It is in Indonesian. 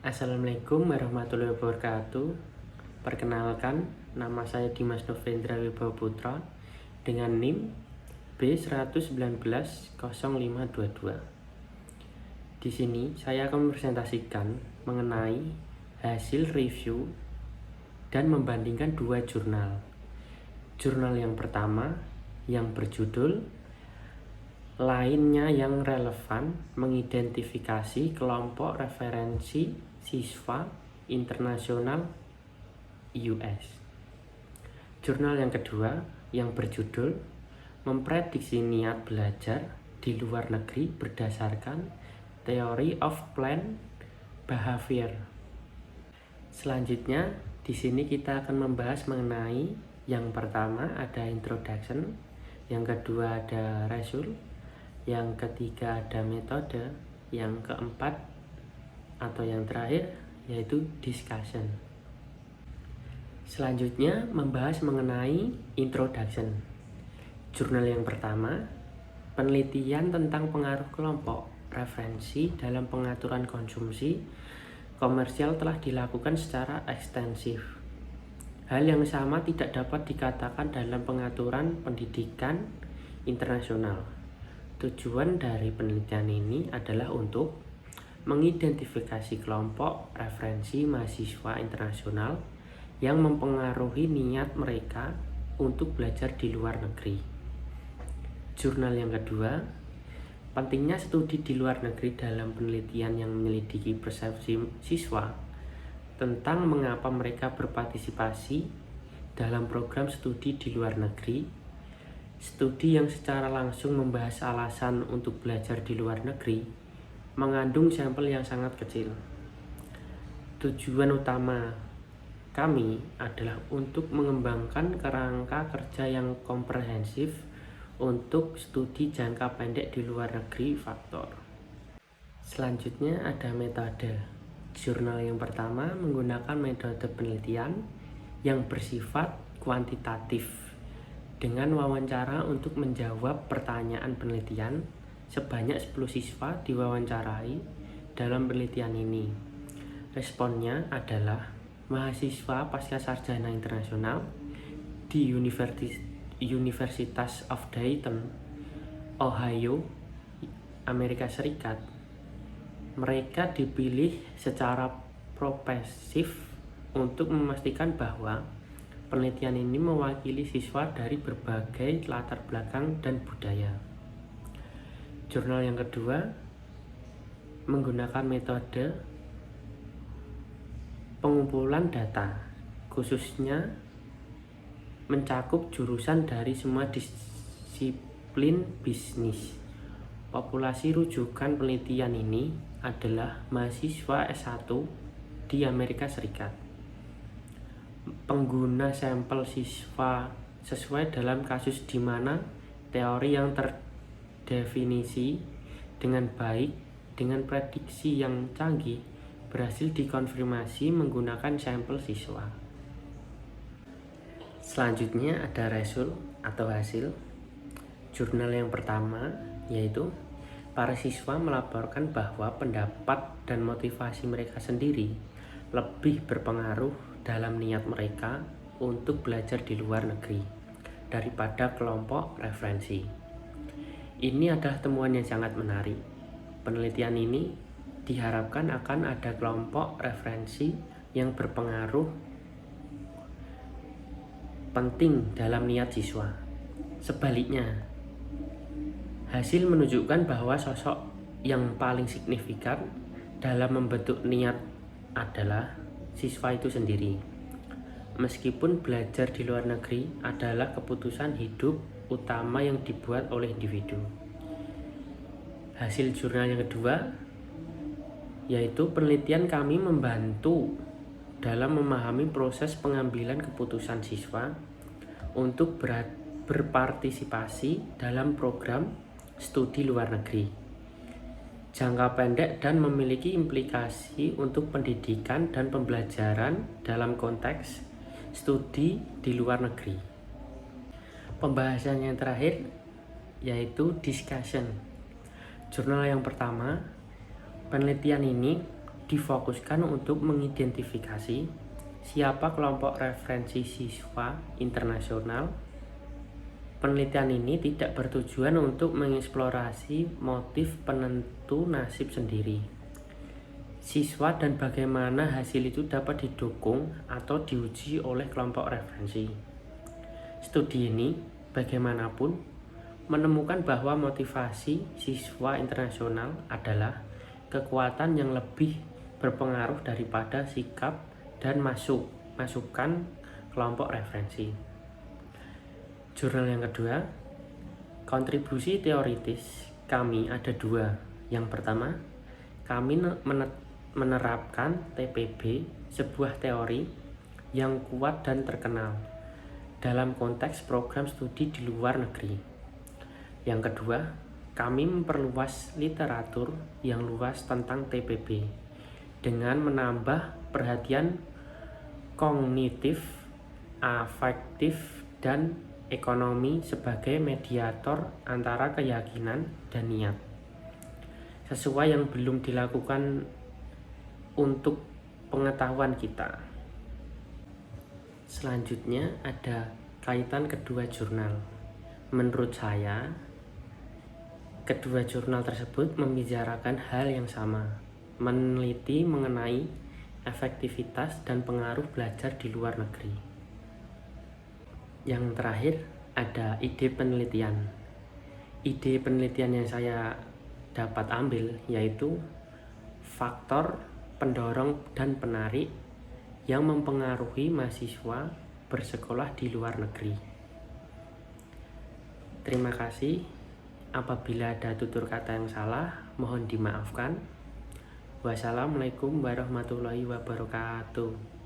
Assalamualaikum warahmatullahi wabarakatuh. Perkenalkan, nama saya Dimas Novendra Wibawa Putra dengan NIM B1190522. Di sini saya akan mempresentasikan mengenai hasil review dan membandingkan dua jurnal. Jurnal yang pertama yang berjudul lainnya yang relevan mengidentifikasi kelompok referensi siswa internasional US. Jurnal yang kedua yang berjudul memprediksi niat belajar di luar negeri berdasarkan Theory of Planned Behavior. Selanjutnya di sini kita akan membahas mengenai yang pertama ada introduction, yang kedua ada result, yang ketiga ada metode, yang keempat atau yang terakhir yaitu discussion. Selanjutnya membahas mengenai introduction. Jurnal yang pertama, penelitian tentang pengaruh kelompok referensi dalam pengaturan konsumsi komersial telah dilakukan secara ekstensif. Hal yang sama tidak dapat dikatakan dalam pengaturan pendidikan internasional. Tujuan dari penelitian ini adalah untuk mengidentifikasi kelompok referensi mahasiswa internasional yang mempengaruhi niat mereka untuk belajar di luar negeri. Jurnal yang kedua, pentingnya studi di luar negeri dalam penelitian yang menyelidiki persepsi siswa tentang mengapa mereka berpartisipasi dalam program studi di luar negeri. Studi yang secara langsung membahas alasan untuk belajar di luar negeri mengandung sampel yang sangat kecil. Tujuan utama kami adalah untuk mengembangkan kerangka kerja yang komprehensif untuk studi jangka pendek di luar negeri faktor. Selanjutnya ada metode. Jurnal yang pertama menggunakan metode penelitian yang bersifat kuantitatif dengan wawancara untuk menjawab pertanyaan penelitian. Sebanyak 10 siswa diwawancarai dalam penelitian ini. Responnya adalah mahasiswa pasca sarjana internasional di Universitas of Dayton, Ohio, Amerika Serikat. Mereka dipilih secara progresif untuk memastikan bahwa penelitian ini mewakili siswa dari berbagai latar belakang dan budaya. Jurnal yang kedua menggunakan metode pengumpulan data, khususnya mencakup jurusan dari semua disiplin bisnis. Populasi rujukan penelitian ini adalah mahasiswa S1 di Amerika Serikat. Pengguna sampel siswa sesuai dalam kasus di mana teori yang terdefinisi dengan baik dengan prediksi yang canggih berhasil dikonfirmasi menggunakan sampel siswa. Selanjutnya ada result atau hasil. Jurnal yang pertama yaitu para siswa melaporkan bahwa pendapat dan motivasi mereka sendiri lebih berpengaruh dalam niat mereka untuk belajar di luar negeri daripada kelompok referensi. Ini adalah temuan yang sangat menarik. Penelitian ini diharapkan akan ada kelompok referensi yang berpengaruh penting dalam niat siswa. Sebaliknya, hasil menunjukkan bahwa sosok yang paling signifikan dalam membentuk niat adalah siswa itu sendiri. Meskipun belajar di luar negeri adalah keputusan hidup utama yang dibuat oleh individu. Hasil jurnal yang kedua yaitu penelitian kami membantu dalam memahami proses pengambilan keputusan siswa untuk berpartisipasi dalam program studi luar negeri jangka pendek dan memiliki implikasi untuk pendidikan dan pembelajaran dalam konteks studi di luar negeri. Pembahasan yang terakhir yaitu discussion. Jurnal yang pertama, penelitian ini difokuskan untuk mengidentifikasi siapa kelompok referensi siswa internasional. Penelitian ini tidak bertujuan untuk mengeksplorasi motif penentu nasib sendiri siswa dan bagaimana hasil itu dapat didukung atau diuji oleh kelompok referensi. Studi ini bagaimanapun menemukan bahwa motivasi siswa internasional adalah kekuatan yang lebih berpengaruh daripada sikap dan masukan kelompok referensi. Jurnal yang kedua, kontribusi teoritis kami ada dua. Yang pertama, kami menerapkan TPB, sebuah teori yang kuat dan terkenal dalam konteks program studi di luar negeri. Yang kedua, kami memperluas literatur yang luas tentang TPB dengan menambah perhatian kognitif, afektif, dan ekonomi sebagai mediator antara keyakinan dan niat, sesuai yang belum dilakukan untuk pengetahuan kita. Selanjutnya ada kaitan kedua jurnal. Menurut saya, kedua jurnal tersebut membicarakan hal yang sama, meneliti mengenai efektivitas dan pengaruh belajar di luar negeri. Yang terakhir ada ide penelitian. Ide penelitian yang saya dapat ambil yaitu faktor pendorong dan penarik yang mempengaruhi mahasiswa bersekolah di luar negeri. Terima kasih. Apabila ada tutur kata yang salah, mohon dimaafkan. Wassalamualaikum warahmatullahi wabarakatuh.